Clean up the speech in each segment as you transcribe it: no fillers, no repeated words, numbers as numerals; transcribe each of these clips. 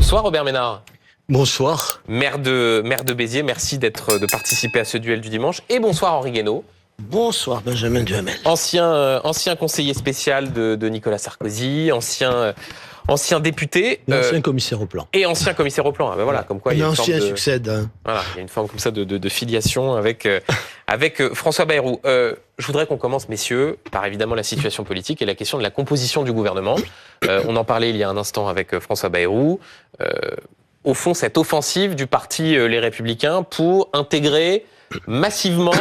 Bonsoir Robert Ménard. Bonsoir. Maire de Béziers, merci de participer à ce duel du dimanche. Et bonsoir Henri Guénaud. Bonsoir Benjamin Duhamel. Ancien conseiller spécial de Nicolas Sarkozy, ancien député. Et ancien commissaire au plan. Et ancien commissaire au plan. Ben voilà, comme quoi il y a une forme succède. Hein. Voilà, il y a une forme comme ça de filiation avec François Bayrou. Je voudrais qu'on commence, messieurs, par évidemment la situation politique et la question de la composition du gouvernement. On en parlait il y a un instant avec François Bayrou. Au fond, cette offensive du parti Les Républicains pour intégrer massivement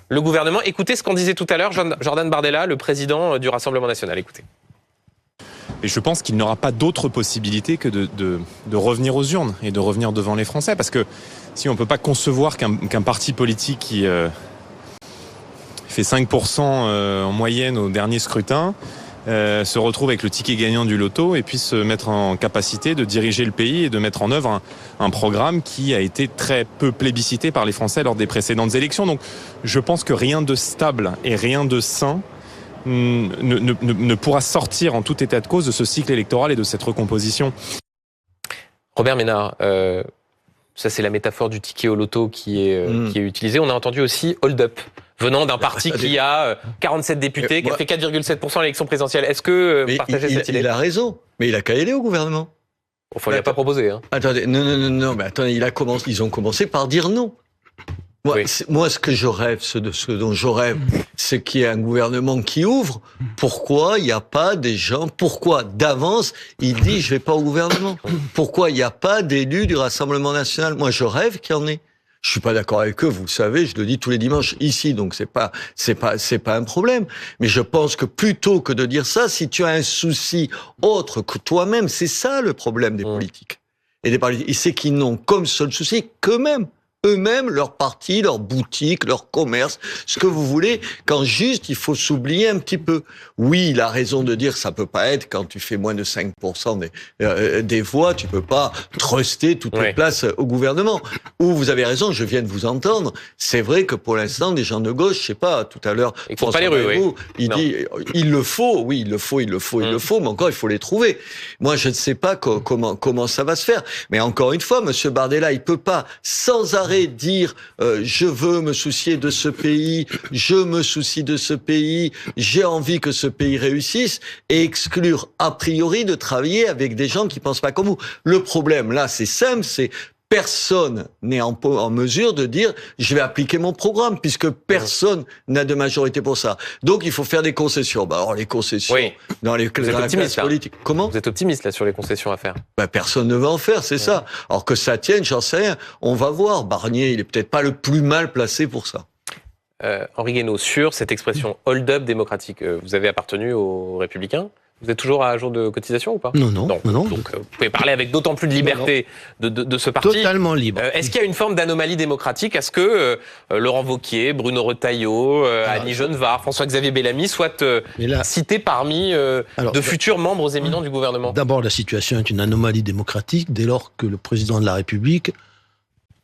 le gouvernement. Écoutez ce qu'en disait tout à l'heure Jordan Bardella, le président du Rassemblement national. Écoutez. Et je pense qu'il n'aura pas d'autre possibilité que de revenir aux urnes et de revenir devant les Français. Parce que si on ne peut pas concevoir qu'un parti politique qui fait 5% en moyenne au dernier scrutin se retrouve avec le ticket gagnant du loto et puisse se mettre en capacité de diriger le pays et de mettre en œuvre un programme qui a été très peu plébiscité par les Français lors des précédentes élections. Donc je pense que rien de stable et rien de sain ne pourra sortir en tout état de cause de ce cycle électoral et de cette recomposition. Robert Ménard, ça c'est la métaphore du ticket au loto qui est utilisée. On a entendu aussi hold-up, venant d'un parti qui a 47 députés, qui a fait 4,7% à l'élection présidentielle. Est-ce que vous partagez cette idée ? Il a raison, mais il a qu'à y aller au gouvernement. Enfin, il n'a pas proposé. Hein. Attendez, non, mais attendez, ils ont commencé par dire non. Moi, ce que je rêve, ce dont je rêve, c'est qu'il y ait un gouvernement qui ouvre. Pourquoi il n'y a pas des gens, pourquoi d'avance il dit je vais pas au gouvernement? Pourquoi il n'y a pas d'élus du Rassemblement national? Moi, je rêve qu'il y en ait. Je suis pas d'accord avec eux, vous le savez, je le dis tous les dimanches ici, donc c'est pas un problème. Mais je pense que plutôt que de dire ça, si tu as un souci autre que toi-même, c'est ça le problème des politiques. Et des politiques, c'est qu'ils n'ont comme seul souci qu'eux-mêmes. Eux-mêmes, leur parti, leur boutique, leur commerce, ce que vous voulez, quand juste il faut s'oublier un petit peu. Oui, il a raison de dire ça peut pas être quand tu fais moins de 5% des voix, tu peux pas truster toutes les places au gouvernement. Ou vous avez raison, je viens de vous entendre, c'est vrai que pour l'instant, des gens de gauche, je sais pas, tout à l'heure, François Bayrou, il dit, il le faut, mais encore, il faut les trouver. Moi, je ne sais pas comment ça va se faire. Mais encore une fois, monsieur Bardella, il peut pas, sans arrêt, dire je veux me soucier de ce pays, je me soucie de ce pays, j'ai envie que ce pays réussisse et exclure a priori de travailler avec des gens qui pensent pas comme vous. Le problème là, c'est simple, c'est personne n'est en mesure de dire je vais appliquer mon programme puisque personne n'a de majorité pour ça. Donc il faut faire des concessions. Bah alors les concessions dans la classe politique. Comment ? Vous êtes optimiste là sur les concessions à faire ? Bah personne ne va en faire, c'est ça. Alors que ça tienne, j'en sais rien. On va voir. Barnier, il est peut-être pas le plus mal placé pour ça. Henri Guénaud, sur cette expression hold-up démocratique, vous avez appartenu aux Républicains ? Vous êtes toujours à jour de cotisation ou pas ? Non. Donc, vous pouvez parler avec d'autant plus de liberté de ce parti. Totalement libre. Est-ce qu'il y a une forme d'anomalie démocratique ? Est-ce que Laurent Wauquiez, Bruno Retailleau, Annie Genevard, François-Xavier Bellamy soient cités parmi de futurs membres éminents du gouvernement ? D'abord, la situation est une anomalie démocratique dès lors que le président de la République,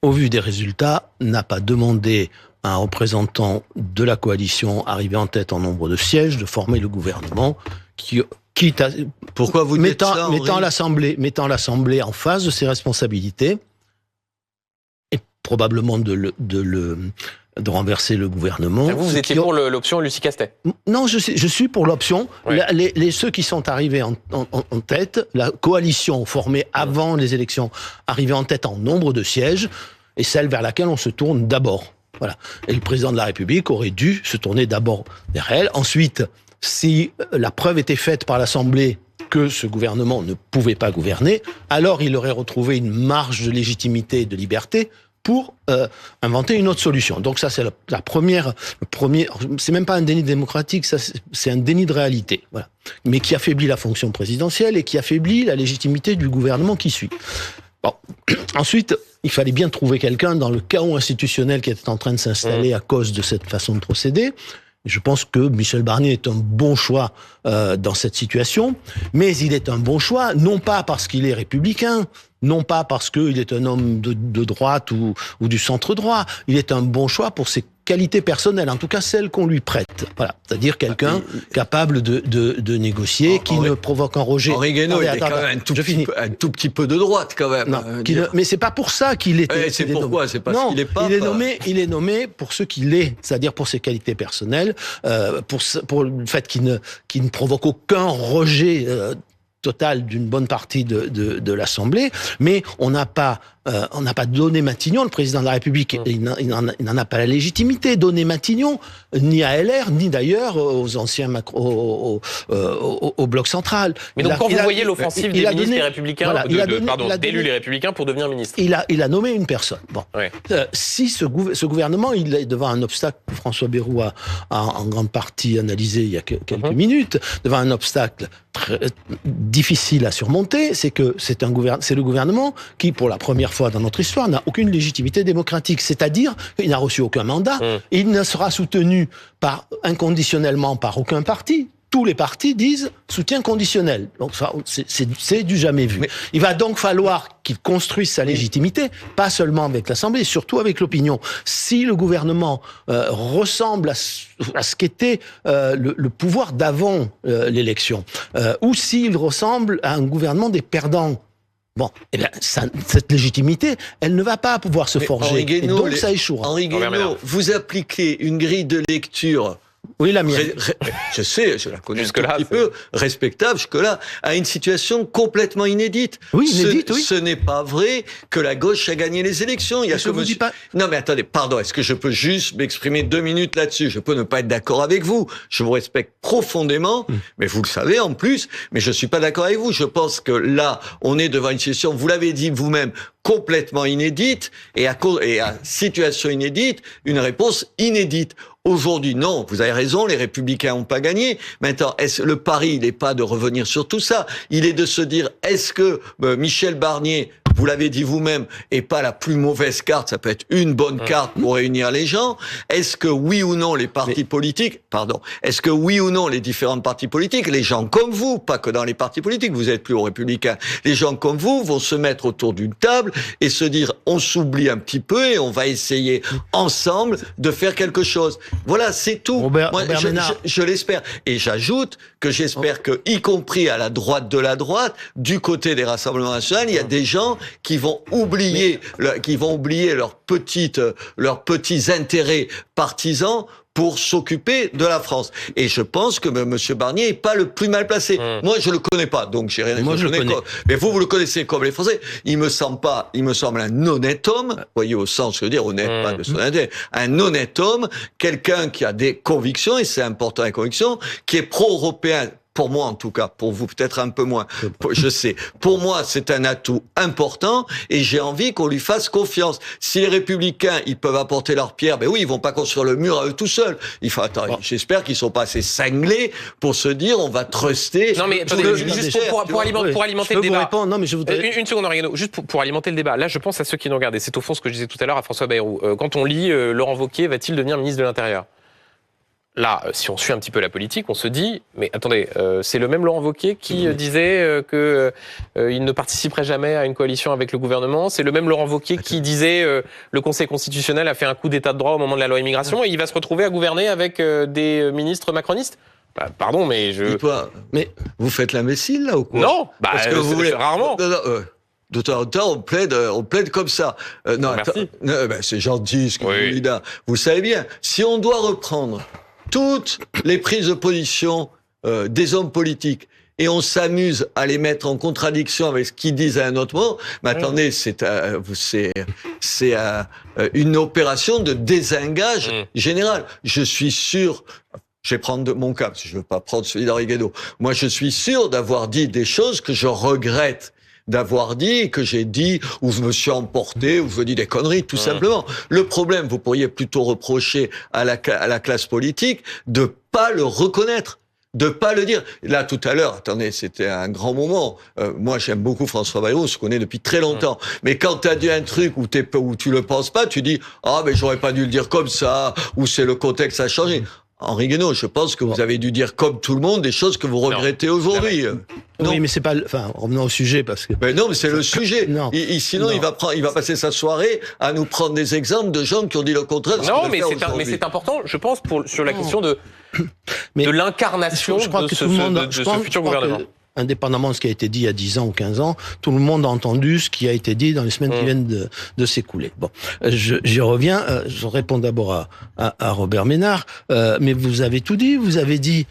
au vu des résultats, n'a pas demandé à un représentant de la coalition arrivé en tête en nombre de sièges de former le gouvernement Pourquoi vous dites ça, mettant l'Assemblée en face de ses responsabilités et probablement de renverser le gouvernement. Vous étiez pour l'option Lucie Castet ? Non, je suis pour l'option. Ceux qui sont arrivés en tête, la coalition formée avant les élections, arrivée en tête en nombre de sièges, est celle vers laquelle on se tourne d'abord. Voilà. Et le président de la République aurait dû se tourner d'abord vers elle. Ensuite, si la preuve était faite par l'Assemblée que ce gouvernement ne pouvait pas gouverner, alors il aurait retrouvé une marge de légitimité et de liberté pour inventer une autre solution. Donc ça, c'est la première. C'est même pas un déni démocratique, ça, c'est un déni de réalité. Voilà. Mais qui affaiblit la fonction présidentielle et qui affaiblit la légitimité du gouvernement qui suit. Bon. Ensuite, il fallait bien trouver quelqu'un dans le chaos institutionnel qui était en train de s'installer à cause de cette façon de procéder. Je pense que Michel Barnier est un bon choix dans cette situation, mais il est un bon choix, non pas parce qu'il est républicain, non pas parce qu'il est un homme de droite ou du centre-droit. Il est un bon choix pour ses qualité personnelle, en tout cas celle qu'on lui prête. Voilà, c'est-à-dire quelqu'un capable de négocier, qui ne provoque un rejet. Henri Guénaud, il est quand même un tout petit peu de droite, quand même. Non, mais c'est pas pour ça qu'il était. C'est pourquoi, c'est parce qu'il est pas. Il est nommé pour ce qu'il est, c'est-à-dire pour ses qualités personnelles, pour le fait qu'il ne provoque aucun rejet total d'une bonne partie de l'Assemblée, mais on n'a pas donné Matignon, le président de la République, il n'en a pas la légitimité, donner Matignon, ni à LR, ni d'ailleurs aux anciens au bloc central. Mais donc quand vous voyez l'offensive des ministres des Républicains, d'élus les Républicains pour devenir ministre. Il a nommé une personne. Bon. Ouais. Si ce gouvernement, il est devant un obstacle que François Bayrou a en grande partie analysé il y a quelques minutes, devant un obstacle très difficile à surmonter, c'est le gouvernement qui, pour la première fois dans notre histoire, n'a aucune légitimité démocratique. C'est-à-dire qu'il n'a reçu aucun mandat, et il ne sera soutenu inconditionnellement par aucun parti. Tous les partis disent soutien conditionnel. Donc ça, c'est du jamais vu. Mais il va donc falloir qu'il construise sa légitimité, pas seulement avec l'Assemblée, surtout avec l'opinion. Si le gouvernement ressemble à ce qu'était le pouvoir d'avant l'élection, ou s'il ressemble à un gouvernement des perdants, bon, eh bien, cette légitimité, elle ne va pas pouvoir se forger. Et donc ça échouera. Henri Guénaud, vous appliquez une grille de lecture. Oui, la mienne. Je sais, je la connais un petit peu, respectable jusque-là, à une situation complètement inédite. Oui, inédite, oui. Ce n'est pas vrai que la gauche a gagné les élections. Il y a vous dis pas. Non, mais attendez, pardon, est-ce que je peux juste m'exprimer 2 minutes là-dessus? Je peux ne pas être d'accord avec vous. Je vous respecte profondément, mais vous le savez en plus, mais je suis pas d'accord avec vous. Je pense que là, on est devant une situation, vous l'avez dit vous-même, complètement inédite, et à situation inédite, une réponse inédite. Aujourd'hui, non, vous avez raison, les Républicains n'ont pas gagné. Maintenant, le pari, il n'est pas de revenir sur tout ça. Il est de se dire, est-ce que Michel Barnier, vous l'avez dit vous-même, est pas la plus mauvaise carte? Ça peut être une bonne carte pour réunir les gens. Est-ce que oui ou non les partis politiques, est-ce que oui ou non les différents partis politiques, les gens comme vous, pas que dans les partis politiques, vous êtes plus aux Républicains, les gens comme vous vont se mettre autour d'une table et se dire, on s'oublie un petit peu et on va essayer ensemble de faire quelque chose. Voilà, c'est tout. Robert je l'espère. Et j'ajoute que j'espère que, y compris à la droite de la droite, du côté des Rassemblements nationaux, il y a des gens qui vont oublier leurs petits intérêts partisans pour s'occuper de la France. Et je pense que M. Barnier est pas le plus mal placé. Moi, je le connais pas, donc j'ai rien à dire. Moi, je le connais. Mais vous le connaissez comme les Français. Il me semble un honnête homme, voyez, au sens, je veux dire, honnête, pas de son intérêt, un honnête homme, quelqu'un qui a des convictions, et c'est important les convictions, qui est pro-européen. Pour moi, en tout cas, pour vous, peut-être un peu moins. Je sais. Pour moi, c'est un atout important et j'ai envie qu'on lui fasse confiance. Si les Républicains, ils peuvent apporter leur pierre, ben oui, ils vont pas construire le mur à eux tout seuls. J'espère qu'ils sont pas assez cinglés pour se dire, on va truster. Non, mais attendez, juste pour alimenter le débat. Non, mais je voudrais... Une seconde, Henri Guénaud, juste pour alimenter le débat. Là, je pense à ceux qui nous regardaient. C'est au fond ce que je disais tout à l'heure à François Bayrou. Quand on lit Laurent Wauquiez va-t-il devenir ministre de l'Intérieur? Là, si on suit un petit peu la politique, on se dit, mais attendez, c'est le même Laurent Wauquiez qui disait que il ne participerait jamais à une coalition avec le gouvernement. C'est le même Laurent Wauquiez qui disait le Conseil constitutionnel a fait un coup d'état de droit au moment de la loi immigration et il va se retrouver à gouverner avec des ministres macronistes. Bah, pardon, mais Mais vous faites l'imbécile là ou quoi? Non, parce que vous voulez rarement. De temps en temps, on plaide comme ça. Non, c'est gentil ce que vous dites là. Vous savez bien, si on doit reprendre toutes les prises de position des hommes politiques et on s'amuse à les mettre en contradiction avec ce qu'ils disent à un autre moment, mais attendez, c'est une opération de désengage général. Je suis sûr... Je vais prendre mon cas, parce que je veux pas prendre celui d'Henri Guénaud. Moi, je suis sûr d'avoir dit des choses que je regrette d'avoir dit, que j'ai dit, ou je me suis emporté, ou je dis des conneries, tout simplement. Le problème, vous pourriez plutôt reprocher à la classe politique de pas le reconnaître, de pas le dire. Là, tout à l'heure, attendez, c'était un grand moment. Moi, j'aime beaucoup François Bayrou, on se connaît depuis très longtemps. Mais quand tu as dit un truc où tu le penses pas, tu dis, ah, mais j'aurais pas dû le dire comme ça, ou c'est le contexte a changé. Henri Guénaud, je pense que vous avez dû dire, comme tout le monde, des choses que vous regrettez aujourd'hui. Oui, mais c'est pas... Enfin, revenons au sujet, parce que... Mais non, mais c'est le sujet. Sinon, Non. il va passer sa soirée à nous prendre des exemples de gens qui ont dit le contraire de ce Non, qu'il veut mais faire c'est aujourd'hui. important, je pense, sur la question de l'incarnation je crois de que ce tout le monde, futur gouvernement. Indépendamment de ce qui a été dit il y a 10 ans ou 15 ans, tout le monde a entendu ce qui a été dit dans les semaines qui viennent de s'écouler. Bon, j'y reviens. Je réponds d'abord à Robert Ménard. Mais vous avez tout dit. Vous avez dit,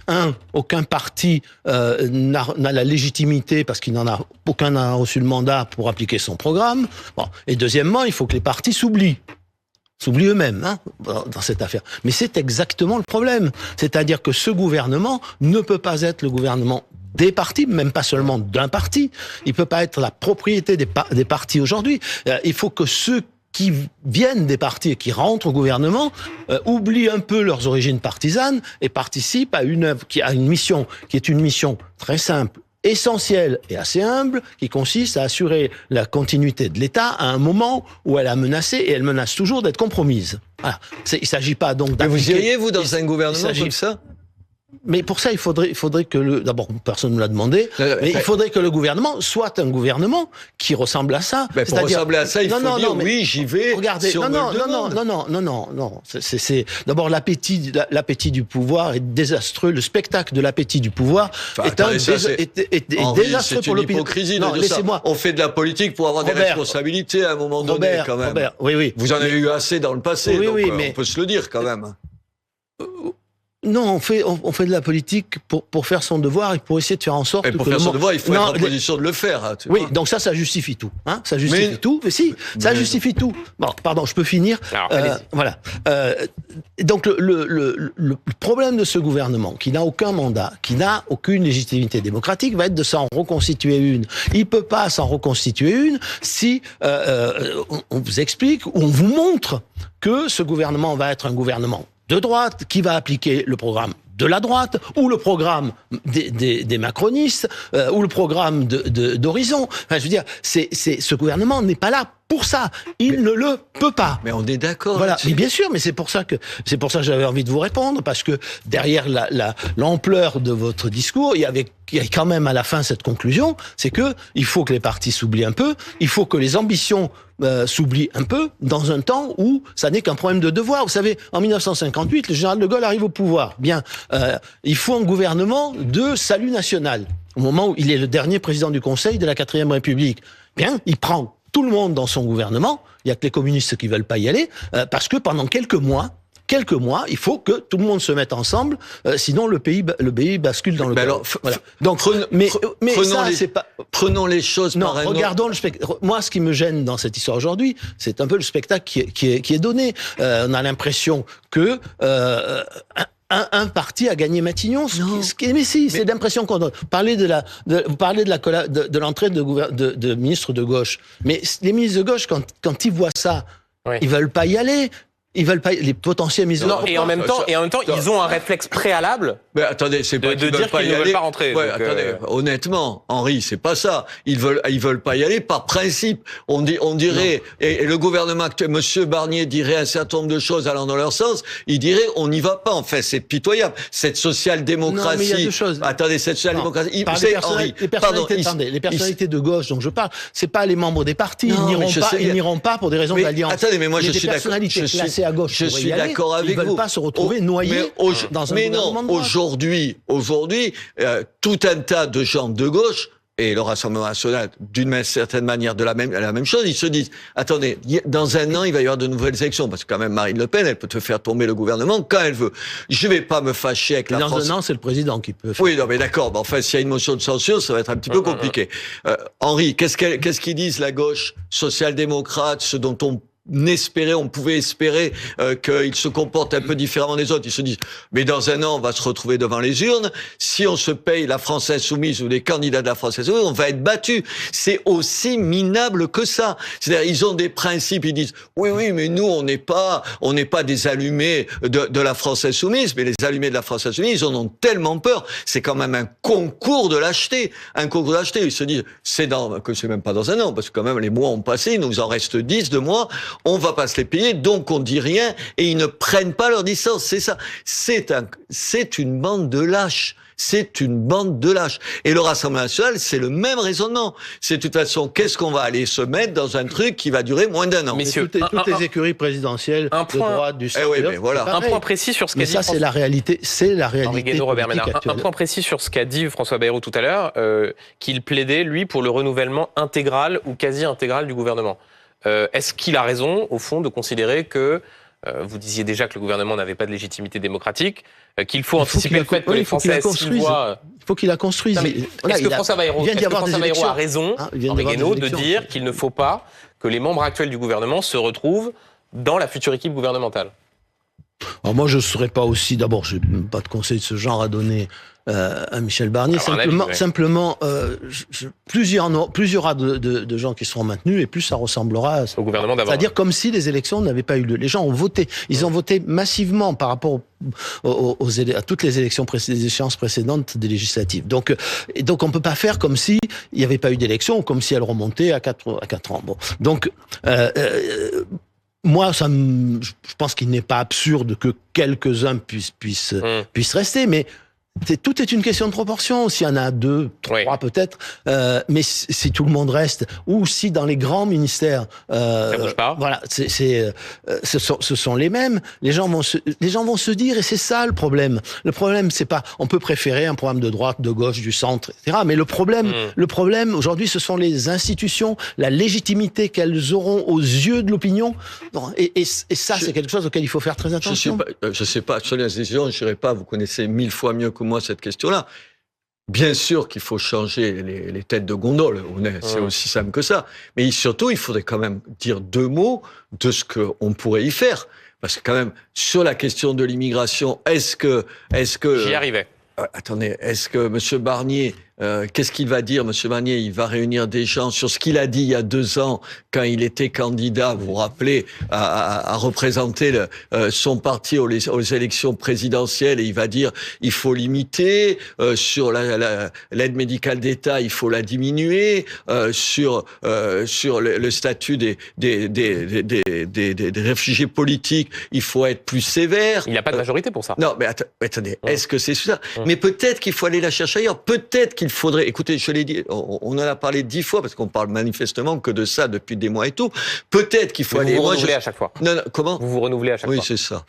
aucun parti n'a la légitimité parce aucun n'a reçu le mandat pour appliquer son programme. Bon. Et deuxièmement, il faut que les partis s'oublient eux-mêmes dans cette affaire. Mais c'est exactement le problème. C'est-à-dire que ce gouvernement ne peut pas être le gouvernement des partis, même pas seulement d'un parti. Il peut pas être la propriété des partis aujourd'hui. Il faut que ceux qui viennent des partis et qui rentrent au gouvernement oublient un peu leurs origines partisanes et participent à une œuvre qui a une mission qui est une mission très simple, essentielle et assez humble, qui consiste à assurer la continuité de l'État à un moment où elle a menacé, et elle menace toujours, d'être compromise. Voilà. Il s'agit pas donc Mais vous d'appliquer... iriez, vous, dans un gouvernement comme ça? Mais pour ça, il faudrait que d'abord, personne ne l'a demandé, mais il faudrait que le gouvernement soit un gouvernement qui ressemble à ça. Mais pour ressembler à ça, il faut dire oui, j'y vais. Regardez, si on non. C'est d'abord l'appétit du pouvoir est désastreux. Le spectacle de l'appétit du pouvoir est désastreux pour l'opinion. C'est une hypocrisie de ça. On fait de la politique pour avoir des responsabilités à un moment donné, quand même. Robert, oui. Vous en avez eu assez dans le passé, donc mais on peut se le dire quand même. Non, on fait de la politique pour faire son devoir et pour essayer de faire en sorte et pour faire son devoir, il faut être en position de le faire. Oui, donc ça justifie tout. Ça justifie tout. Mais si, ça justifie tout. Bon, pardon, je peux finir. Alors, voilà. Donc le problème de ce gouvernement, qui n'a aucun mandat, qui n'a aucune légitimité démocratique, va être de s'en reconstituer une. Il peut pas s'en reconstituer une si on vous explique ou on vous montre que ce gouvernement va être un gouvernement de droite, qui va appliquer le programme de la droite, ou le programme des macronistes, ou le programme d'Horizon. Enfin, je veux dire, ce gouvernement n'est pas là pour ça. Il ne le peut pas. Mais on est d'accord. Voilà. Mais bien sûr, mais c'est pour ça que j'avais envie de vous répondre, parce que derrière l'ampleur de votre discours, il y a quand même à la fin cette conclusion, c'est que il faut que les partis s'oublient un peu, il faut que les ambitions s'oublient un peu dans un temps où ça n'est qu'un problème de devoir. Vous savez, en 1958, le général de Gaulle arrive au pouvoir. Bien, il faut un gouvernement de salut national. Au moment où il est le dernier président du Conseil de la 4e République. Bien, il prend tout le monde dans son gouvernement. Il y a que les communistes qui veulent pas y aller, parce que pendant quelques mois, il faut que tout le monde se mette ensemble, sinon le pays bascule dans le chaos. Voilà. Donc, prenons les choses par un regardons le spectacle. Moi, ce qui me gêne dans cette histoire aujourd'hui, c'est un peu le spectacle qui est donné. On a l'impression que un parti a gagné Matignon. Mais c'est l'impression qu'on donne. Vous parlez de l'entrée de ministres de gauche. Mais les ministres de gauche, quand ils voient ça, ils veulent pas y aller. Ils veulent pas les potentiels mises. Non, et en même temps, ils ont un réflexe préalable. Mais attendez, c'est pas de dire qu'ils ne veulent pas rentrer. Ouais, attendez, honnêtement, Henri, c'est pas ça. Ils veulent pas y aller par principe. On dirait, et le gouvernement actuel, Monsieur Barnier dirait un certain nombre de choses allant dans leur sens. Il dirait, on n'y va pas. Enfin, c'est pitoyable. Cette social-démocratie. Non, mais il y a deux choses. Attendez, cette social-démocratie. Les personnalités de gauche dont je parle, c'est pas les membres des partis. Ils n'iront pas pour des raisons d'alliance. Attendez, mais moi, je suis d'accord. À gauche, je suis d'accord avec vous. Ils veulent pas se retrouver noyés dans un gouvernement de droite. Aujourd'hui, tout un tas de gens de gauche et le Rassemblement national, d'une certaine manière, la même chose, ils se disent, attendez, dans un an, il va y avoir de nouvelles élections, parce que quand même, Marine Le Pen, elle peut te faire tomber le gouvernement quand elle veut. Je vais pas me fâcher avec la France. Dans un an, c'est le président qui peut faire. Oui, non, mais d'accord. Enfin, s'il y a une motion de censure, ça va être un petit peu compliqué. Henri, qu'est-ce qu'ils disent, la gauche social-démocrate, ce dont on pouvait espérer qu'ils se comportent un peu différemment des autres. Ils se disent, mais dans un an, on va se retrouver devant les urnes. Si on se paye la France Insoumise ou les candidats de la France Insoumise, on va être battus. C'est aussi minable que ça. C'est-à-dire, ils ont des principes. Ils disent, oui, mais nous, on n'est pas des allumés de la France Insoumise. Mais les allumés de la France Insoumise, ils en ont tellement peur. C'est quand même un concours de lâcheté. Ils se disent, c'est même pas dans un an, parce que quand même, les mois ont passé. Il nous en reste 10 de mois. on va pas se les payer, donc on dit rien, et ils ne prennent pas leur distance. C'est ça. C'est une bande de lâches. C'est une bande de lâches. Et le Rassemblement national, c'est le même raisonnement. C'est de toute façon, qu'est-ce qu'on va aller se mettre dans un truc qui va durer moins d'un an? Messieurs, toutes les écuries présidentielles de droite, du centre. mais voilà. Un point précis sur ce qu'a dit ça, c'est la réalité. C'est la réalité. Henri Guénaud, Robert Ménard. Un point précis sur ce qu'a dit François Bayrou tout à l'heure, qu'il plaidait, lui, pour le renouvellement intégral ou quasi intégral du gouvernement. Est-ce qu'il a raison, au fond, de considérer que vous disiez déjà que le gouvernement n'avait pas de légitimité démocratique, qu'il faut anticiper le fait que les Français s'y voient... Il faut qu'il la construise. Est-ce que François Bayrou a raison, Henri Guénaud, de dire qu'il ne faut pas que les membres actuels du gouvernement se retrouvent dans la future équipe gouvernementale? Alors moi, je ne serais pas aussi... D'abord, je n'ai pas de conseil de ce genre à donner à Michel Barnier. Simplement, plus il y aura de gens qui seront maintenus, et plus ça ressemblera au gouvernement d'avant. C'est-à-dire comme si les élections n'avaient pas eu lieu. Les gens ont voté. Ils ont voté massivement par rapport à toutes les échéances précédentes des législatives. Donc on peut pas faire comme si il n'y avait pas eu d'élection, ou comme si elles remontaient à 4 ans. Bon. Donc, moi, je pense qu'il n'est pas absurde que quelques-uns puissent rester, mais tout est une question de proportion. S'il y en a 2, 3 peut-être, mais si tout le monde reste, ou si dans les grands ministères, ça bouge pas. Voilà, ce sont les mêmes. Les gens vont se dire, et c'est ça le problème. Le problème, c'est pas, on peut préférer un programme de droite, de gauche, du centre, etc. Mais le problème aujourd'hui, ce sont les institutions, la légitimité qu'elles auront aux yeux de l'opinion. Et ça, c'est quelque chose auquel il faut faire très attention. Je sais pas, sur les institutions, je dirais pas, vous connaissez 1000 fois mieux que moi cette question-là. Bien sûr qu'il faut changer les têtes de gondole, c'est aussi simple que ça. Mais surtout, il faudrait quand même dire 2 mots de ce qu'on pourrait y faire. Parce que quand même, sur la question de l'immigration, est-ce que J'y arrivais. Attendez, est-ce que M. Barnier, qu'est-ce qu'il va dire, M. Barnier? Il va réunir des gens sur ce qu'il a dit il y a 2 ans, quand il était candidat, vous vous rappelez, à représenter son parti aux élections présidentielles, et il va dire il faut limiter, sur l'aide médicale d'État, il faut la diminuer, sur le statut des réfugiés politiques, il faut être plus sévère. Il n'y a pas de majorité pour ça. Non, mais attendez, est-ce que c'est ça? Mais peut-être qu'il faut aller la chercher ailleurs. Peut-être qu'il faudrait... Écoutez, je l'ai dit, on en a parlé 10 fois, parce qu'on parle manifestement que de ça depuis des mois et tout. Peut-être qu'il faut aller... Vous vous renouvelez à chaque fois. Non, comment? Vous vous renouvelez à chaque fois. Oui, c'est ça.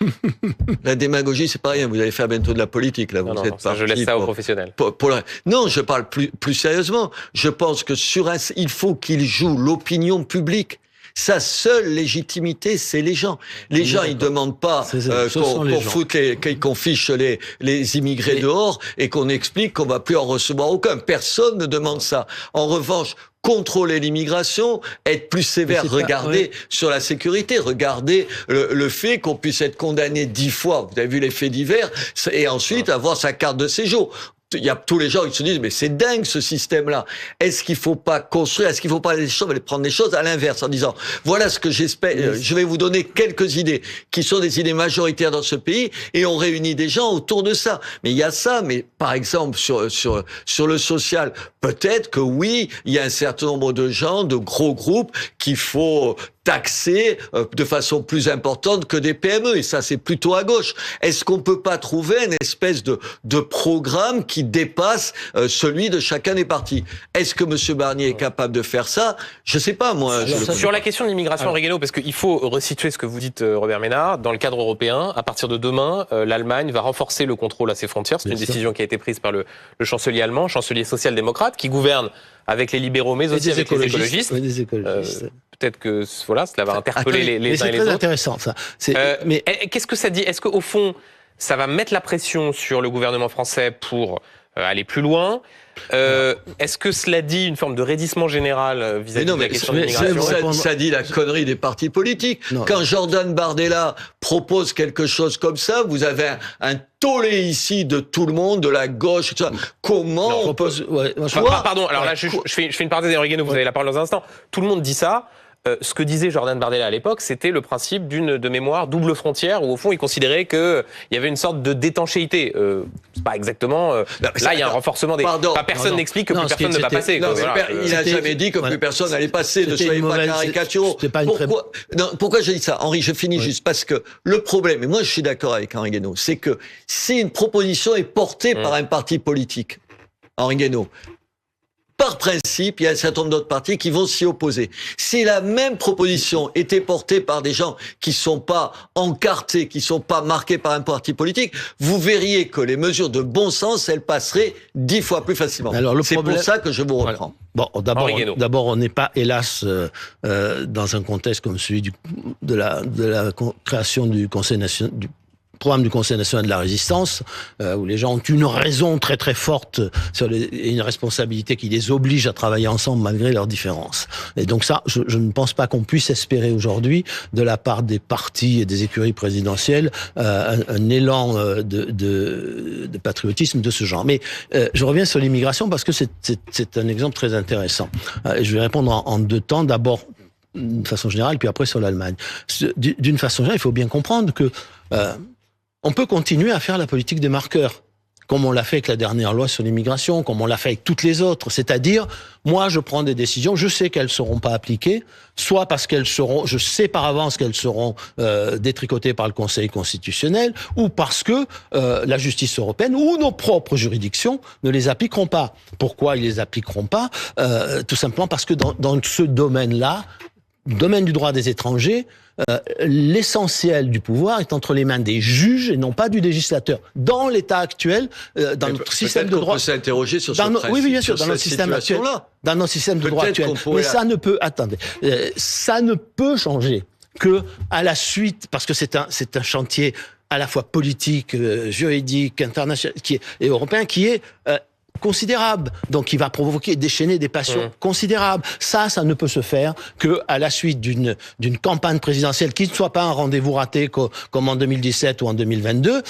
La démagogie, c'est pas rien. Vous allez faire bientôt de la politique, là. Je laisse ça aux professionnels. Non, je parle plus sérieusement. Je pense que il faut qu'il joue l'opinion publique. Sa seule légitimité, c'est les gens. Les gens, ils demandent pas qu'on fiche les immigrés dehors et qu'on explique qu'on va plus en recevoir aucun. Personne ne demande ça. En revanche, contrôler l'immigration, être plus sévère, regardez sur la sécurité, regardez le fait qu'on puisse être condamné 10 fois, vous avez vu les faits divers, et ensuite avoir sa carte de séjour. Il y a tous les gens qui se disent mais c'est dingue ce système-là. Est-ce qu'il faut pas construire, est-ce qu'il faut pas prendre les choses à l'inverse en disant voilà ce que j'espère, je vais vous donner quelques idées qui sont des idées majoritaires dans ce pays et on réunit des gens autour de ça. Mais il y a ça, mais par exemple sur le social, peut-être que oui, il y a un certain nombre de gens, de gros groupes qu'il faut taxer de façon plus importante que des PME, et ça c'est plutôt à gauche. Est-ce qu'on peut pas trouver une espèce de programme qui dépasse celui de chacun des partis? Est-ce que M. Barnier est capable de faire ça? Je sais pas, moi. Sur la question de l'immigration, Henri Guénaud, parce qu'il faut resituer ce que vous dites, Robert Ménard, dans le cadre européen, à partir de demain, l'Allemagne va renforcer le contrôle à ses frontières. C'est une décision qui a été prise par le chancelier allemand, chancelier social-démocrate, qui gouverne avec les libéraux, mais aussi avec les écologistes. Oui, des écologistes. Peut-être que cela va interpeller les uns et les autres. C'est très intéressant, ça. Mais qu'est-ce que ça dit? Est-ce qu'au fond, ça va mettre la pression sur le gouvernement français pour aller plus loin? Est-ce que cela dit une forme de raidissement général vis-à-vis de la question de l'immigration? Ça dit la connerie des partis politiques. Non. Quand Jordan Bardella propose quelque chose comme ça, vous avez un tollé ici de tout le monde, de la gauche, tout ça. Comment on peut... Pardon, alors là, je fais une parenthèse, Henri Guénaud, vous avez la parole dans un instant. Tout le monde dit ça. ce que disait Jordan Bardella à l'époque, c'était le principe de mémoire double frontière, où au fond, il considérait qu'il y avait une sorte de d'étanchéité. C'est pas exactement... là, il y a un renforcement des... personne n'explique que plus personne ne va passer. Non, il n'a jamais dit que plus personne n'allait passer. Ne soyez pas caricaturaux. Pourquoi je dis ça, Henri? Je finis juste parce que le problème, et moi je suis d'accord avec Henri Guénaud, c'est que si une proposition est portée par un parti politique, Henri Guénaud, par principe, il y a un certain nombre d'autres partis qui vont s'y opposer. Si la même proposition était portée par des gens qui sont pas encartés, qui sont pas marqués par un parti politique, vous verriez que les mesures de bon sens, elles passeraient 10 fois plus facilement. C'est pour ça que je vous reprends. Bon, d'abord, on n'est pas, hélas, dans un contexte comme celui de la création du Conseil national, du programme du Conseil national de la résistance, où les gens ont une raison très très forte et une responsabilité qui les oblige à travailler ensemble malgré leurs différences. Et donc ça, je ne pense pas qu'on puisse espérer aujourd'hui, de la part des partis et des écuries présidentielles, un élan de patriotisme de ce genre. Mais je reviens sur l'immigration parce que c'est un exemple très intéressant. Je vais répondre en deux temps. D'abord, d'une façon générale, puis après sur l'Allemagne. D'une façon générale, il faut bien comprendre que on peut continuer à faire la politique des marqueurs, comme on l'a fait avec la dernière loi sur l'immigration, comme on l'a fait avec toutes les autres. C'est-à-dire, moi, je prends des décisions, je sais qu'elles ne seront pas appliquées, soit parce qu'elles seront, je sais par avance qu'elles seront détricotées par le Conseil constitutionnel, ou parce que la justice européenne ou nos propres juridictions ne les appliqueront pas. Pourquoi ils les appliqueront pas? Tout simplement parce que dans ce domaine-là, le domaine du droit des étrangers, l'essentiel du pouvoir est entre les mains des juges et non pas du législateur. Dans l'état actuel, dans notre système de droit... On peut s'interroger sur ce principe, oui, bien sûr, dans notre système actuel. Dans notre système de droit actuel. Mais ça ne peut... Attendez. Ça ne peut changer que à la suite, parce que c'est un chantier à la fois politique, juridique, international et européen, qui est... considérable, donc il va provoquer, déchaîner des passions considérables. Ça ne peut se faire que à la suite d'une campagne présidentielle qui ne soit pas un rendez-vous raté comme en 2017 ou en 2022,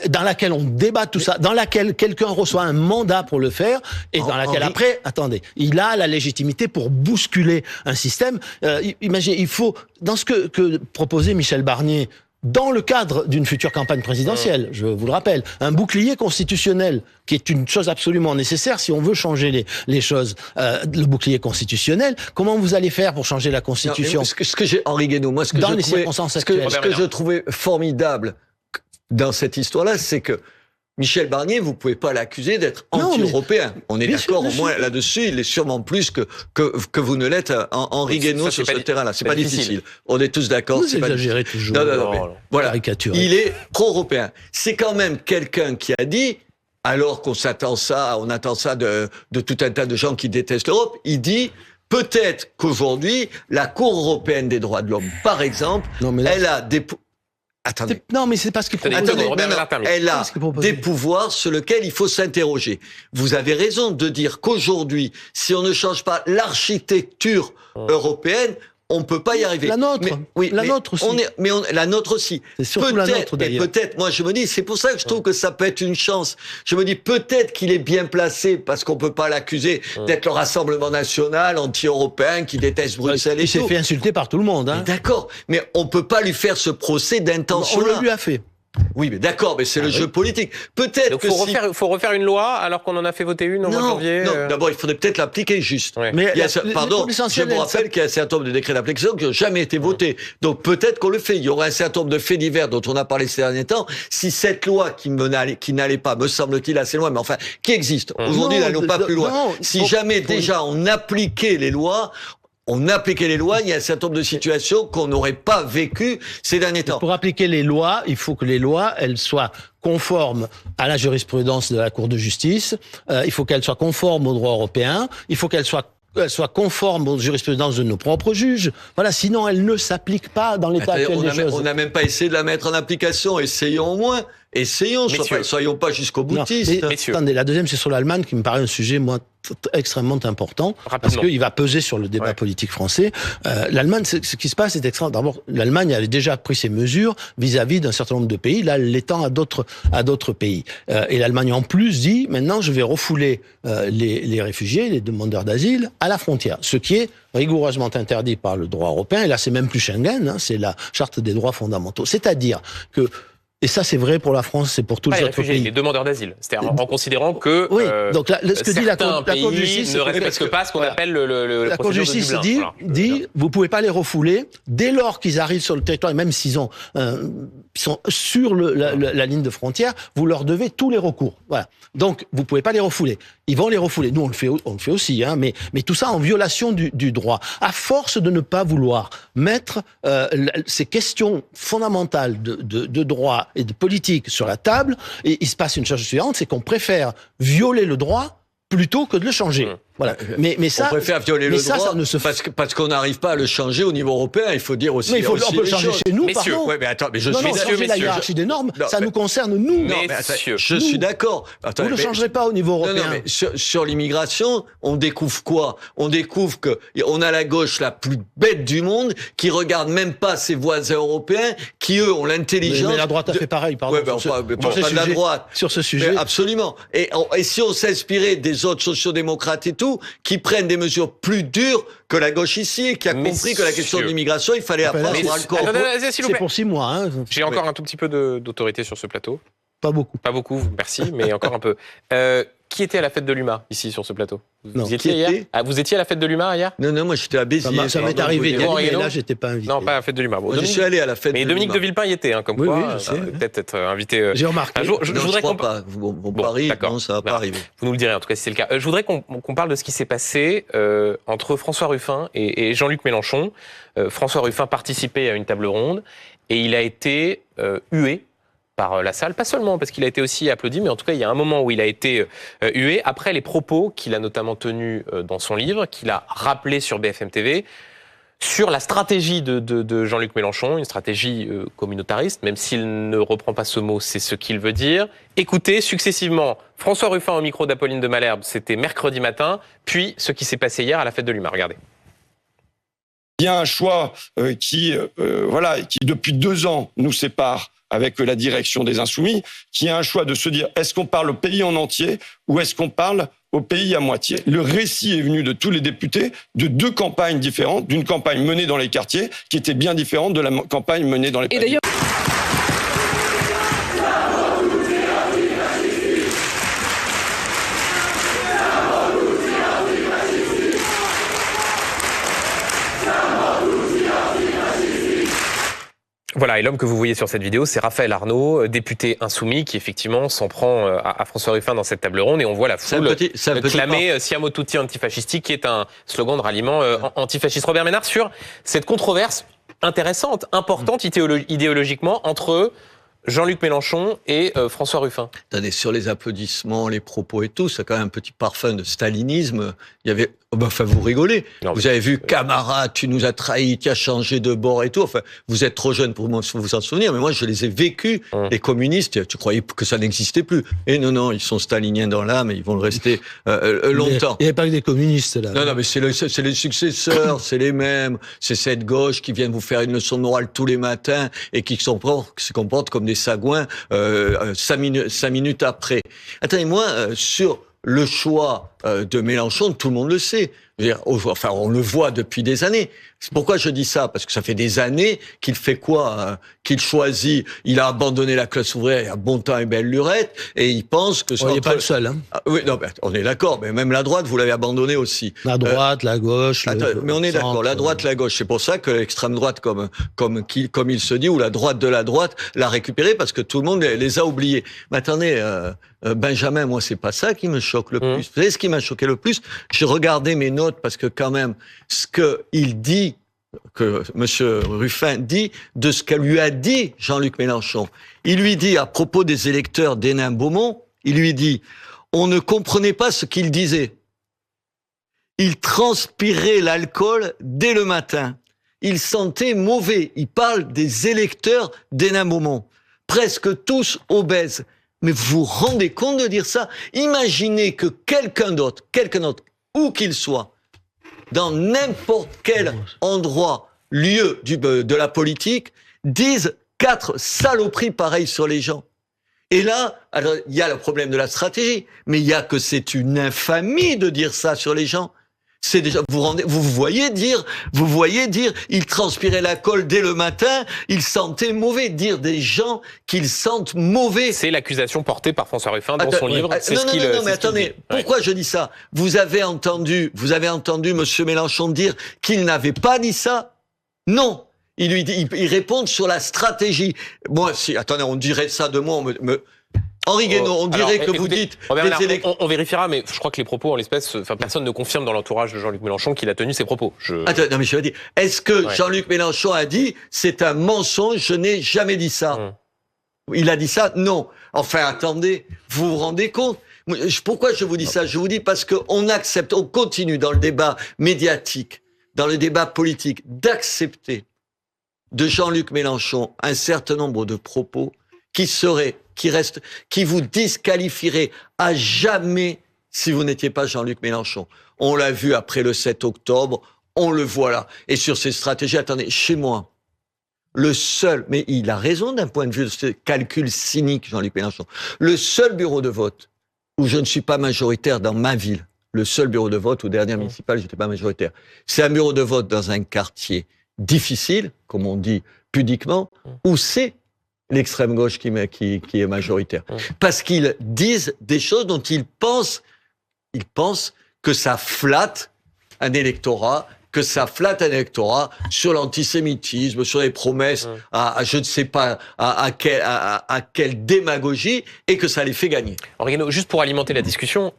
dans laquelle on débat tout ça, dans laquelle quelqu'un reçoit un mandat pour le faire, et dans laquelle après, attendez, il a la légitimité pour bousculer un système. Imaginez, il faut, dans ce que proposait Michel Barnier, dans le cadre d'une future campagne présidentielle, je vous le rappelle, un bouclier constitutionnel, qui est une chose absolument nécessaire si on veut changer les choses. Le bouclier constitutionnel, comment vous allez faire pour changer la Constitution? Ce que j'ai, Henri Guénaud, moi, ce que je trouvais formidable dans cette histoire-là, c'est que Michel Barnier, vous pouvez pas l'accuser d'être anti-européen. On est d'accord, au moins là-dessus, il est sûrement plus que vous ne l'êtes, Henri Guénaud, sur ce terrain-là. C'est pas difficile. On est tous d'accord. Vous exagérez toujours. Non, voilà. Il est pro-européen. C'est quand même quelqu'un qui a dit, alors qu'on attend ça de tout un tas de gens qui détestent l'Europe, il dit, peut-être qu'aujourd'hui, la Cour européenne des droits de l'homme, par exemple, elle a des... Attendez. Non, mais c'est pas ce qu'il propose. Elle a des pouvoirs sur lesquels il faut s'interroger. Vous avez raison de dire qu'aujourd'hui, si on ne change pas l'architecture européenne, on peut pas y arriver. La nôtre. La nôtre aussi. La nôtre aussi. C'est surtout la nôtre, d'ailleurs. Peut-être, moi je me dis, c'est pour ça que je trouve que ça peut être une chance. Je me dis, peut-être qu'il est bien placé, parce qu'on peut pas l'accuser d'être le Rassemblement national, anti-européen, qui déteste Bruxelles et tout. Il s'est fait insulter par tout le monde, hein. D'accord. Mais on peut pas lui faire ce procès d'intention-là. On le lui a fait. Oui, mais d'accord, mais c'est le jeu politique. Peut-être que faut refaire une loi alors qu'on en a fait voter une au mois de janvier. Non, d'abord, il faudrait peut-être l'appliquer juste. Ouais. Mais je vous rappelle qu'il y a un certain nombre de décrets d'application qui n'ont jamais été votés. Donc peut-être qu'on le fait. Il y aura un certain nombre de faits divers dont on a parlé ces derniers temps. Si cette loi qui n'allait pas, me semble-t-il, assez loin, mais enfin, qui existe. Aujourd'hui, n'allons pas plus loin. Si jamais déjà on appliquait les lois, il y a un certain nombre de situations qu'on n'aurait pas vécues ces derniers temps. Pour appliquer les lois, il faut que les lois, elles soient conformes à la jurisprudence de la Cour de justice, il faut qu'elles soient conformes au droit européen, il faut qu'elles soient conformes aux jurisprudences de nos propres juges. Voilà, sinon elles ne s'appliquent pas dans l'état actuel des choses. On n'a même pas essayé de la mettre en application, essayons au moins. essayons, soyons pas jusqu'au boutiste. Attendez, la deuxième, c'est sur l'Allemagne, qui me paraît un sujet, moi, extrêmement important, parce qu'il va peser sur le débat politique français. L'Allemagne, ce qui se passe, c'est extrêmement... D'abord, l'Allemagne avait déjà pris ses mesures vis-à-vis d'un certain nombre de pays. Là, elle l'étend à d'autres pays. Et l'Allemagne, en plus, dit, maintenant, je vais refouler les réfugiés, les demandeurs d'asile, à la frontière. Ce qui est rigoureusement interdit par le droit européen. Et là, c'est même plus Schengen, c'est la Charte des droits fondamentaux. C'est-à-dire que, et ça, c'est vrai pour la France, c'est pour tous les autres pays. Les demandeurs d'asile. C'est-à-dire en considérant que oui, donc là, ce que dit la Cour de justice ne respectent pas ce qu'on appelle la Cour de justice dit vous pouvez pas les refouler dès lors qu'ils arrivent sur le territoire, et même s'ils sont sur la ligne de frontière, vous leur devez tous les recours. Voilà. Donc vous pouvez pas les refouler. Ils vont les refouler. Nous on le fait aussi, mais tout ça en violation du droit. À force de ne pas vouloir mettre ces questions fondamentales de droit et de politique sur la table, et il se passe une chose suivante, c'est qu'on préfère violer le droit plutôt que de le changer. Voilà. Mais ça, on préfère violer le droit ça ne se parce qu'on n'arrive pas à le changer au niveau européen. Il faut dire aussi. Mais on peut le changer chez nous, messieurs. pardon. Ouais, mais attends, mais changer la hiérarchie des normes, ça nous concerne nous. Non, mais je suis d'accord. Vous ne le changerez pas au niveau européen. Non, mais sur l'immigration, on découvre quoi? On découvre que on a la gauche la plus bête du monde qui regarde même pas ses voisins européens, qui eux ont l'intelligence. Mais la droite a fait pareil, pardon. Ouais, pas de la droite sur ce sujet. Mais absolument. Et si on s'inspirait des autres sociodémocrates et tout, qui prennent des mesures plus dures que la gauche ici, et qui a compris que la question de l'immigration, il fallait apprendre à le corps. C'est pour 6 mois. J'ai encore un tout petit peu d'autorité sur ce plateau. Pas beaucoup. Pas beaucoup, merci, mais encore un peu. Qui était à la fête de l'UMA, ici, sur ce plateau? Vous étiez hier? Vous étiez à la fête de l'UMA hier? Non, moi j'étais à Béziers. Ça m'est arrivé d'y aller, mais là j'étais pas invité. Non, pas à la fête de l'UMA. Bon, je suis allé à la fête de l'UMA. Mais Dominique de Villepin y était, comme quoi. Peut-être être invité. J'ai remarqué. Je voudrais qu'on parle. Bon, Paris, non, ça va pas arriver. Vous nous le direz, en tout cas, si c'est le cas. Je voudrais qu'on parle de ce qui s'est passé entre François Ruffin et Jean-Luc Mélenchon. François Ruffin participait à une table ronde et il a été hué par la salle, pas seulement parce qu'il a été aussi applaudi, mais en tout cas, il y a un moment où il a été hué après les propos qu'il a notamment tenus dans son livre, qu'il a rappelé sur BFM TV, sur la stratégie de Jean-Luc Mélenchon, une stratégie communautariste, même s'il ne reprend pas ce mot, c'est ce qu'il veut dire. Écoutez, successivement, François Ruffin au micro d'Apolline de Malherbe, c'était mercredi matin, puis ce qui s'est passé hier à la fête de l'UMA. Regardez. Il y a un choix qui depuis 2 ans nous sépare avec la direction des Insoumis, qui a un choix de se dire est-ce qu'on parle au pays en entier ou est-ce qu'on parle au pays à moitié. Le récit est venu de tous les députés de 2 campagnes différentes, d'une campagne menée dans les quartiers qui était bien différente de la campagne menée dans les pavillons. Voilà, et l'homme que vous voyez sur cette vidéo, c'est Raphaël Arnaud, député insoumis, qui effectivement s'en prend à François Ruffin dans cette table ronde, et on voit la foule clamer Siamo tutti antifascisti, qui est un slogan de ralliement antifasciste. Robert Ménard, sur cette controverse intéressante, importante idéologiquement, entre Jean-Luc Mélenchon et François Ruffin. Attendez, sur les applaudissements, les propos et tout, ça a quand même un petit parfum de stalinisme. Il y avait... Enfin, vous rigolez. Non, vous avez vu, camarade, tu nous as trahis, tu as changé de bord et tout. Enfin, vous êtes trop jeune pour vous en souvenir, mais moi, je les ai vécus. Les communistes, tu croyais que ça n'existait plus. Et non, ils sont staliniens dans l'âme et ils vont le rester longtemps. Il n'y a pas que des communistes, là. Non, mais c'est les successeurs, c'est les mêmes. C'est cette gauche qui vient vous faire une leçon de morale tous les matins et qui se comporte comme des sagouins 5 minutes après. Attendez, moi, sur le choix de Mélenchon, tout le monde le sait. Enfin, on le voit depuis des années. C'est pourquoi je dis ça, parce que ça fait des années qu'il fait quoi, qu'il choisit. Il a abandonné la classe ouvrière il y a bon temps et belle lurette, et il pense que... Il n'est pas le seul. Hein. Ah, oui, non, on est d'accord, mais même la droite, vous l'avez abandonné aussi. La droite, la gauche... mais on est d'accord, la droite, la gauche. C'est pour ça que l'extrême droite, comme il se dit, ou la droite de la droite, l'a récupéré, parce que tout le monde les a oubliés. Mais attendez... Benjamin, moi, c'est pas ça qui me choque le plus. Vous savez ce qui m'a choqué le plus? J'ai regardé mes notes parce que quand même, ce qu'il dit, que Monsieur Ruffin dit, de ce qu'elle lui a dit Jean-Luc Mélenchon. Il lui dit, à propos des électeurs d'Hénin-Beaumont, il lui dit, on ne comprenait pas ce qu'il disait. Il transpirait l'alcool dès le matin. Il sentait mauvais. Il parle des électeurs d'Hénin-Beaumont. presque tous obèses. Mais vous vous rendez compte de dire ça? Imaginez que quelqu'un d'autre, où qu'il soit, dans n'importe quel endroit, lieu de la politique, dise 4 saloperies pareilles sur les gens. Et là, alors, il y a le problème de la stratégie, mais il y a que c'est une infamie de dire ça sur les gens. C'est déjà, vous voyez dire, il transpirait la colle dès le matin, il sentait mauvais. Dire des gens qu'ils sentent mauvais. C'est l'accusation portée par François Ruffin dans son livre. Non, mais attendez, pourquoi je dis ça? Vous avez entendu monsieur Mélenchon dire qu'il n'avait pas dit ça? Non. Il répond sur la stratégie. Moi, attendez, on dirait ça de moi, Henri Guénaud, on dirait que vous dites... On vérifiera, mais je crois que les propos, en l'espèce, personne ne confirme dans l'entourage de Jean-Luc Mélenchon qu'il a tenu ces propos. Attends, non, mais je veux dire, est-ce que Jean-Luc Mélenchon a dit « c'est un mensonge, je n'ai jamais dit ça ». Il a dit ça? Non. Enfin, attendez, vous vous rendez compte? Pourquoi je vous dis ça? Je vous dis parce qu'on accepte, on continue dans le débat médiatique, dans le débat politique, d'accepter de Jean-Luc Mélenchon un certain nombre de propos qui vous disqualifieraient à jamais si vous n'étiez pas Jean-Luc Mélenchon. On l'a vu après le 7 octobre, on le voit là. Et sur ces stratégies, attendez, chez moi, le seul, mais il a raison d'un point de vue de ce calcul cynique, Jean-Luc Mélenchon, le seul bureau de vote où je ne suis pas majoritaire dans ma ville, le seul bureau de vote aux dernières municipales, je n'étais pas majoritaire, c'est un bureau de vote dans un quartier difficile, comme on dit pudiquement, où c'est l'extrême gauche qui est majoritaire. Parce qu'ils disent des choses dont ils pensent que ça flatte un électorat, sur l'antisémitisme, sur les promesses à je ne sais pas à quelle démagogie, et que ça les fait gagner. Henri Guénaud, juste pour alimenter la discussion,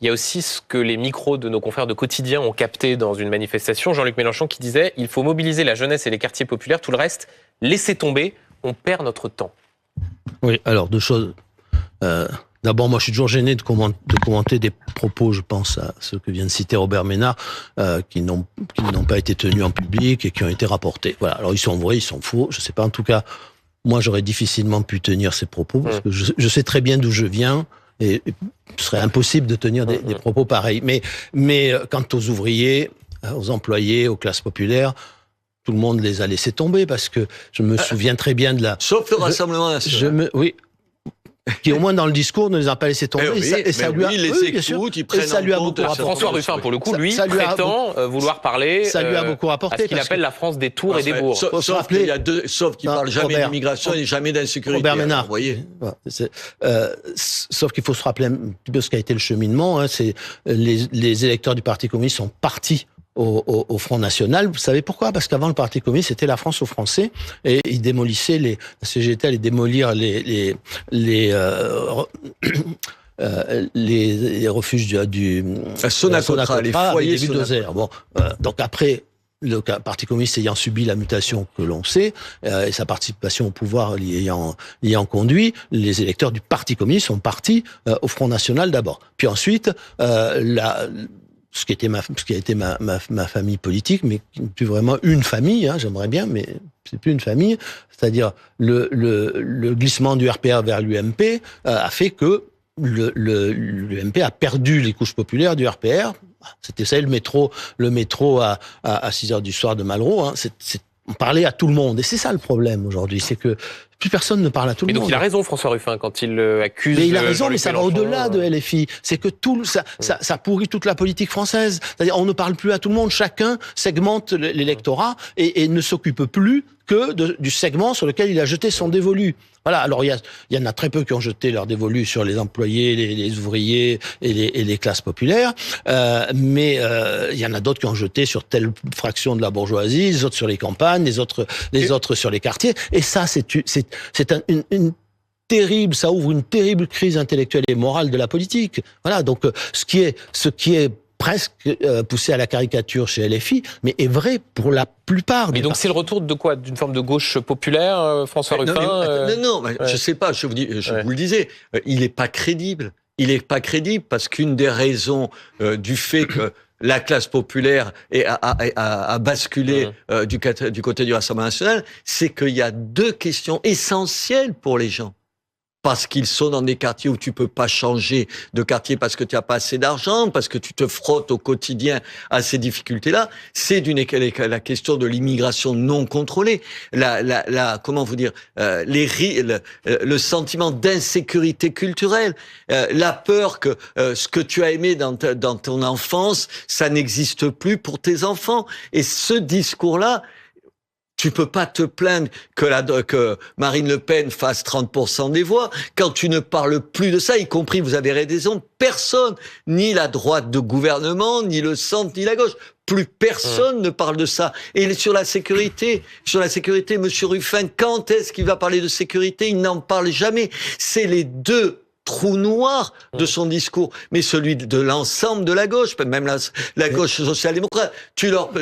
il y a aussi ce que les micros de nos confrères de Quotidien ont capté dans une manifestation. Jean-Luc Mélenchon qui disait « Il faut mobiliser la jeunesse et les quartiers populaires, tout le reste, laissez tomber, on perd notre temps ». Oui, alors 2 choses. D'abord, moi je suis toujours gêné de commenter des propos, je pense à ceux que vient de citer Robert Ménard, qui n'ont pas été tenus en public et qui ont été rapportés. Voilà, alors ils sont vrais, ils sont faux, je sais pas, en tout cas, moi j'aurais difficilement pu tenir ces propos, parce que je sais très bien d'où je viens, et ce serait impossible de tenir des propos pareils. Mais quant aux ouvriers, aux employés, aux classes populaires, tout le monde les a laissés tomber, parce que je me souviens très bien de la... Sauf le Rassemblement national. Oui. Qui au moins dans le discours ne les a pas laissés tomber. Et ça lui a, ils prennent en compte. François Ruffin, pour le coup, lui, prétend vouloir parler ça lui a beaucoup rapporté, à ce qu'il appelle la France des tours et des bourgs. Sauf qu'il ne parle jamais d'immigration et jamais d'insécurité. Robert Ménard, vous voyez. Sauf qu'il faut se rappeler un petit peu ce qu'a été le cheminement. C'est les électeurs du Parti communiste sont partis au Front National. Vous savez pourquoi? Parce qu'avant, le Parti communiste, c'était la France aux Français, et ils démolissaient la CGT allait démolir les refuges du Sonacotra, les foyers début d'Oser. Bon, donc après, le Parti communiste ayant subi la mutation que l'on sait, et sa participation au pouvoir ayant conduit, les électeurs du Parti communiste sont partis au Front National d'abord. Puis ensuite, ce qui a été ma famille politique, mais qui n'est plus vraiment une famille, j'aimerais bien, mais c'est plus une famille. C'est-à-dire le glissement du RPR vers l'UMP a fait que l'UMP a perdu les couches populaires du RPR. C'était ça, le métro à 6h du soir de Malraux. On parlait à tout le monde. Et c'est ça le problème aujourd'hui, c'est que plus personne ne parle à tout le monde. Donc il a raison, François Ruffin, quand il accuse... Mais il a raison, mais ça va au-delà de LFI. C'est que ça pourrit toute la politique française. C'est-à-dire, on ne parle plus à tout le monde. Chacun segmente l'électorat et ne s'occupe plus que du segment sur lequel il a jeté son dévolu. Voilà. Alors, il y en a très peu qui ont jeté leur dévolu sur les employés, les ouvriers et les classes populaires. Mais il y en a d'autres qui ont jeté sur telle fraction de la bourgeoisie, les autres sur les campagnes, les autres sur les quartiers. Et ça, c'est une terrible, ça ouvre une terrible crise intellectuelle et morale de la politique. Voilà. Donc, ce qui est presque poussé à la caricature chez LFI, mais est vrai pour la plupart. Mais donc c'est le retour de quoi? D'une forme de gauche populaire, François Ruffin? Non, je sais pas, je vous le disais, il est pas crédible. Il est pas crédible parce qu'une des raisons du fait que la classe populaire a basculé du côté du Rassemblement national, c'est qu'il y a deux questions essentielles pour les gens. Parce qu'ils sont dans des quartiers où tu peux pas changer de quartier parce que tu n'as pas assez d'argent, parce que tu te frottes au quotidien à ces difficultés-là. C'est la question de l'immigration non contrôlée, comment vous dire, le sentiment d'insécurité culturelle, la peur que ce que tu as aimé dans ton enfance, ça n'existe plus pour tes enfants. Et ce discours-là, tu peux pas te plaindre que Marine Le Pen fasse 30% des voix quand tu ne parles plus de ça, y compris, vous avez raison, personne, ni la droite de gouvernement, ni le centre, ni la gauche. Plus personne ne parle de ça. Et sur la sécurité, Monsieur Ruffin, quand est-ce qu'il va parler de sécurité? Il n'en parle jamais. C'est les deux trou noir de son discours, mais celui de l'ensemble de la gauche, même la gauche social-démocrate.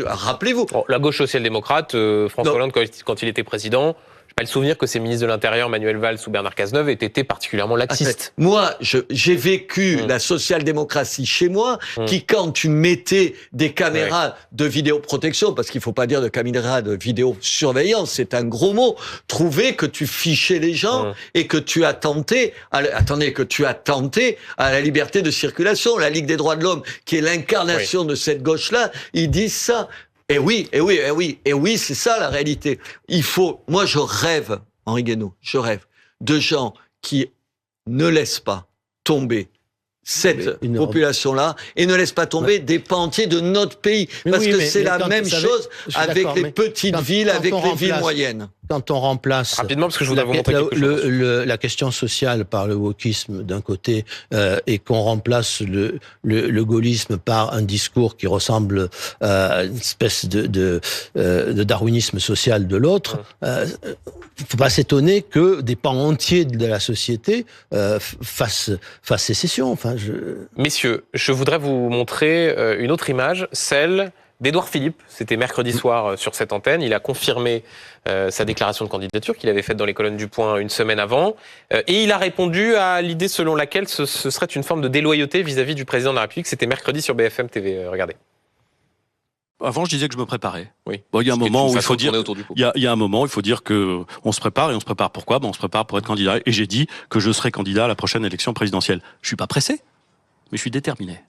Rappelez-vous. Bon, la gauche social-démocrate, François Hollande, quand il était président, je n'ai pas le souvenir que ses ministres de l'Intérieur, Manuel Valls ou Bernard Cazeneuve, aient été particulièrement laxistes. Moi, j'ai vécu la social-démocratie chez moi, qui, quand tu mettais des caméras de vidéoprotection, parce qu'il ne faut pas dire de caméras de vidéosurveillance, c'est un gros mot, trouvait que tu fichais les gens et que tu attentais à la liberté de circulation. La Ligue des droits de l'homme, qui est l'incarnation de cette gauche-là, ils disent ça. Et oui, c'est ça la réalité. Moi je rêve, Henri Guénaud, de gens qui ne laissent pas tomber cette population-là et ne laissent pas tomber des pans entiers de notre pays. Parce que c'est la même chose avec les petites villes, avec les villes moyennes. Quand on remplace rapidement, parce que je voudrais vous montrer quelque chose. La question sociale par le wokisme d'un côté et qu'on remplace le gaullisme par un discours qui ressemble à une espèce de darwinisme social de l'autre, faut pas s'étonner que des pans entiers de la société fassent sécession. Enfin, Messieurs, je voudrais vous montrer une autre image, celle d'Édouard Philippe. C'était mercredi soir sur cette antenne. Il a confirmé sa déclaration de candidature qu'il avait faite dans les colonnes du Point une semaine avant. Et il a répondu à l'idée selon laquelle ce serait une forme de déloyauté vis-à-vis du président de la République. C'était mercredi sur BFM TV. Regardez. Avant, je disais que je me préparais. Oui. Bon, il y a un moment où il faut dire, il y a un moment où il faut dire que on se prépare, et on se prépare pourquoi? On se prépare pour être candidat. Et j'ai dit que je serai candidat à la prochaine élection présidentielle. Je suis pas pressé, mais je suis déterminé.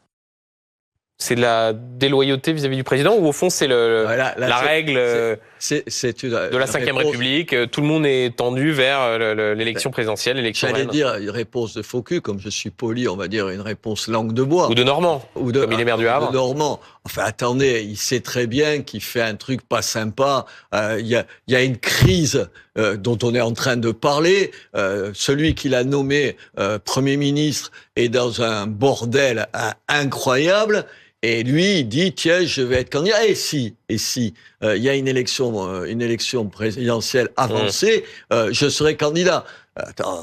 C'est de la déloyauté vis-à-vis du président, ou au fond c'est la règle de la Ve République? Tout le monde est tendu vers l'élection présidentielle, l'élection reine. J'allais dire une réponse de faux cul, comme je suis poli, on va dire une réponse langue de bois. Ou de Normand, comme il est maire du Havre. De Normand. Enfin, attendez, il sait très bien qu'il fait un truc pas sympa. Il y a une crise dont on est en train de parler. Celui qui l'a nommé Premier ministre est dans un bordel incroyable. Et lui, il dit, tiens, je vais être candidat. Et si, il y a une élection présidentielle avancée, je serai candidat.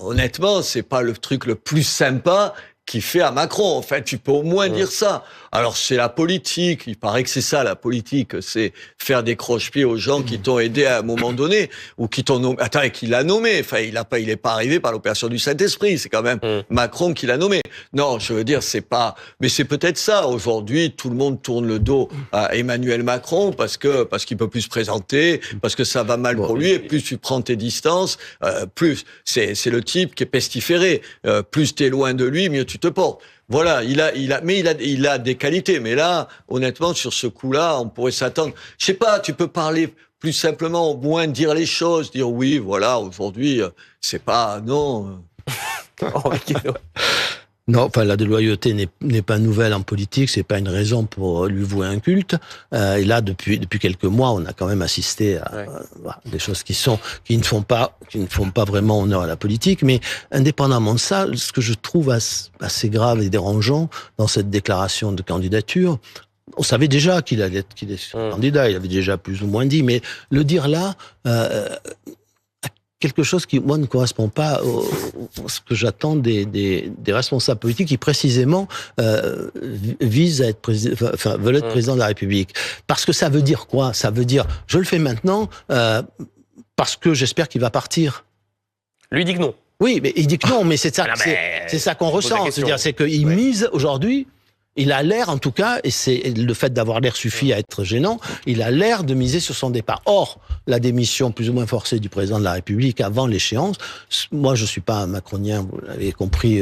Honnêtement, c'est pas le truc le plus sympa qu'il fait à Macron. En fait, tu peux au moins dire ça. Alors, c'est la politique. Il paraît que c'est ça, la politique. C'est faire des croche-pieds aux gens qui t'ont aidé à un moment donné, ou qui t'ont nommé. Attends, et qui l'a nommé. Enfin, il est pas arrivé par l'opération du Saint-Esprit. C'est quand même Macron qui l'a nommé. Non, je veux dire, c'est pas, mais c'est peut-être ça. Aujourd'hui, tout le monde tourne le dos à Emmanuel Macron parce qu'il peut plus se présenter, parce que ça va mal pour lui, et plus tu prends tes distances, plus c'est le type qui est pestiféré. Plus t'es loin de lui, mieux tu te portes. Voilà, il a des qualités. Mais là, honnêtement, sur ce coup-là, on pourrait s'attendre. Je sais pas, tu peux parler plus simplement, au moins dire les choses, dire oui, voilà, aujourd'hui, c'est pas, non. Non, enfin, la déloyauté n'est pas nouvelle en politique, c'est pas une raison pour lui vouer un culte. Et là, depuis quelques mois, on a quand même assisté à des choses qui ne font pas vraiment honneur à la politique. Mais indépendamment de ça, ce que je trouve assez grave et dérangeant dans cette déclaration de candidature, on savait déjà qu'il est candidat, il avait déjà plus ou moins dit, mais le dire là, quelque chose qui, moi, ne correspond pas à ce que j'attends des responsables politiques qui, précisément, visent à être veulent être président de la République. Parce que ça veut dire quoi? Ça veut dire, je le fais maintenant, parce que j'espère qu'il va partir. Lui dit que non. Oui, mais il dit que non, mais c'est ça qu'on ressent. C'est-à-dire, c'est qu'il mise aujourd'hui, Il a l'air, en tout cas, et c'est le fait d'avoir l'air suffit à être gênant, il a l'air de miser sur son départ. Or, la démission plus ou moins forcée du président de la République avant l'échéance, moi je suis pas un macronien, vous l'avez compris,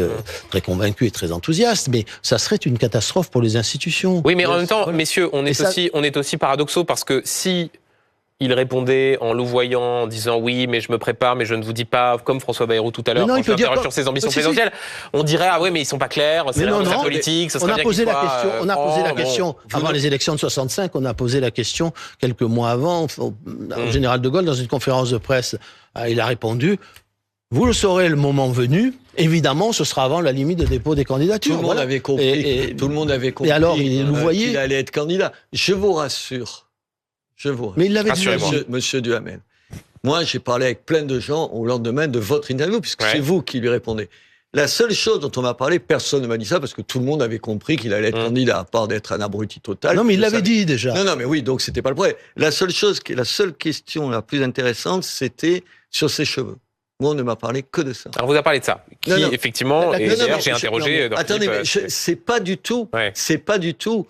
très convaincu et très enthousiaste, mais ça serait une catastrophe pour les institutions. Oui, mais en même temps, messieurs, on est aussi paradoxaux parce que si il répondait en louvoyant, en disant oui, mais je me prépare, mais je ne vous dis pas, comme François Bayrou tout à l'heure, quand je l'interroge sur ses ambitions présidentielles, on dirait ah ouais, mais ils sont pas clairs, c'est la politique, ce serait bien qu'il soit on a posé la question avant les élections de 65, on a posé la question quelques mois avant au général de Gaulle dans une conférence de presse, il a répondu. Vous le saurez le moment venu. Évidemment, ce sera avant la limite de dépôt des candidatures. Tout le monde avait compris. Tout le monde avait compris. Et alors, qu'il allait être candidat. Je vous rassure. Mais il l'avait dit, monsieur Duhamel. Moi, j'ai parlé avec plein de gens au lendemain de votre interview, puisque c'est vous qui lui répondez. La seule chose dont on m'a parlé, personne ne m'a dit ça, parce que tout le monde avait compris qu'il allait être candidat, à part d'être un abruti total. Non, mais il l'avait dit déjà. Non, mais oui, donc c'était pas le problème. La seule question la plus intéressante, c'était sur ses cheveux. Moi, on ne m'a parlé que de ça. Alors, on vous a parlé de ça. Effectivement, et d'ailleurs, j'ai interrogé... Attendez, mais c'est pas du tout... C'est pas du tout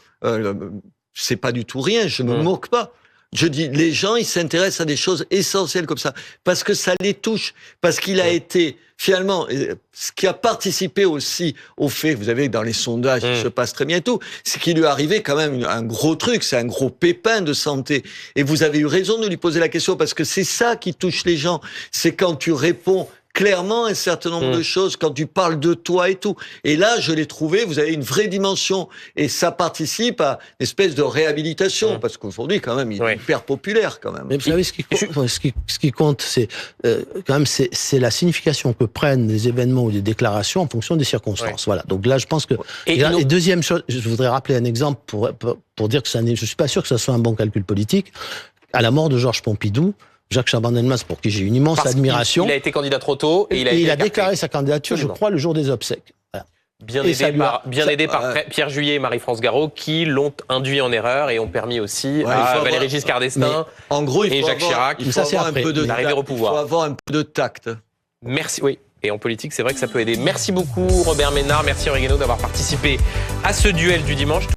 rien, je me moque pas. Je dis, les gens, ils s'intéressent à des choses essentielles comme ça, parce que ça les touche, parce qu'il a été, finalement, ce qui a participé aussi au fait, vous avez dans les sondages, il se passe très bien et tout, c'est qu'il lui est arrivé quand même un gros truc, c'est un gros pépin de santé. Et vous avez eu raison de lui poser la question, parce que c'est ça qui touche les gens. C'est quand tu réponds clairement un certain nombre de choses, quand tu parles de toi et tout. Et là, je l'ai trouvé, vous avez une vraie dimension. Et ça participe à une espèce de réhabilitation, parce qu'aujourd'hui, quand même, il est hyper populaire, quand même. Mais vous savez, ce qui compte, c'est quand même, c'est la signification que prennent les événements ou les déclarations en fonction des circonstances. Voilà. Donc là, je pense que... Et deuxième chose, je voudrais rappeler un exemple pour dire que je suis pas sûr que ça soit un bon calcul politique. À la mort de Georges Pompidou, Jacques Chaban-Delmas, pour qui j'ai une immense admiration. Il a été candidat trop tôt et il a déclaré sa candidature, je crois, le jour des obsèques. Voilà. Bien aidé par Pierre Juillet et Marie-France Garot, qui l'ont induit en erreur et ont permis aussi à Valéry Giscard d'Estaing et Jacques Chirac d'arriver au pouvoir. Il faut avoir un peu de tact. Merci, oui. Et en politique, c'est vrai que ça peut aider. Merci beaucoup, Robert Ménard. Merci, Henri Guénaud, d'avoir participé à ce duel du dimanche.